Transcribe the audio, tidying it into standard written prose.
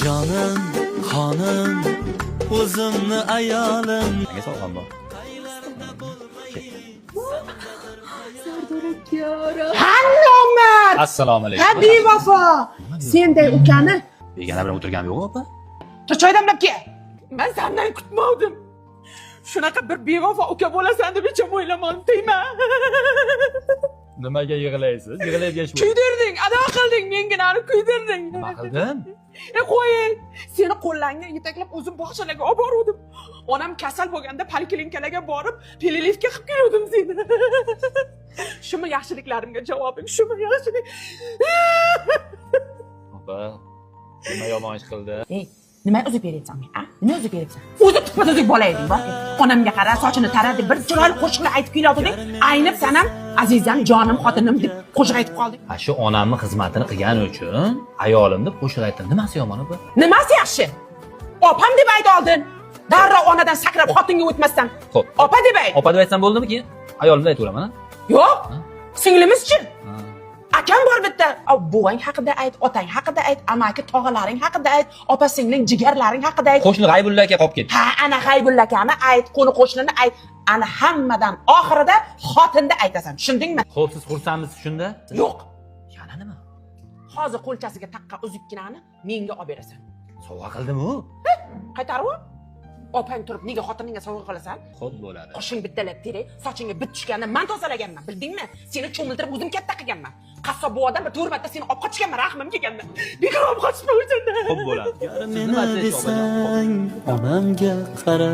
Canım, hanım, o'zimni ayolim. Nega sog'lom bor? Hannomat! Assalomu alaykum. Ha bevafo! Senday ukani Begona bilan o'tirgan yo'q, opa? choy damlab kel. Men sendan kutmovdim. Shunaqa bir bevafo uka bo'lasan deb hech ham o'ylamadim-deyman. Nimaga yig'laysiz? Yig'layib yashib. Kuydirding, ado qilding, menginani kuydirding. Nima qildim? Qo'ying. Seni qo'llangga yetaklab o'zim bog'chalarga olib bordim. Onam kasal bo'lganda poliklinikalarga borib, pelelivka qilib keldim seni. Shumi yaxshiliklarimga javobing, shumi yaxshilik. Opa, nima yomon ish qildi? Ey, nima o'zi beryapsan men, a? Nima o'zi beryapsan? O'zi tupa-tuzuk bola eding, bor. Onamga qara, sochini taradi, bir chiroyli qo'shiqlar aytib kelyotding. Aynib sanam, azizam, jonim, xotinim deb qo'shiq aytib qolding. Ha, shu onamning xizmatini qilgani uchun ayolim deb qo'shiq aytdim. Nimasi yomon opa? Nimasi yaxshi? Opam deb ayt oldin. Darrov onadan sakrab xotinga o'tmasdan. Xo'p. Opa deb ayt. Opa deb aytsam bo'ldimi keyin? Ayolimni aytaveraman, ha? Yo'q. Singlimizchi. Ha. Akam bor bitta. Buvang haqida ayt, otang haqida ayt, amaki tog'alaring haqida ayt, opa singling, jigarlaring haqida ayt. Qo'shni G'aybulla aka qolib ketdi. Ha, ana G'aybulla akani ayt, qo'ni qo'shnini ayt. Ana hammadan oxirida xotinni aytasan. Tushundingmi? Xo'p, siz xursandmisiz shunda? Yo'q. Yana nima? Hozir qo'lchasiga taqqan uzukkinani menga olib berasan. Sovg'a qildim-ku. Qaytarib ol. Opang turib nega xotiningga sovg'a qilasan? Xo'p bo'ladi. Qoshing bittalab terak, sochingga bit tushganini men tozalaganman, bildingmi? Seni cho'miltirib o'zim katta qilganman. Qassob buvadan bir 4 marta seni olib qochganman, rahmim kelganda. Bekor olib qochma o'zingdan. Xo'p bo'ladi. Meni desang, onamga qara.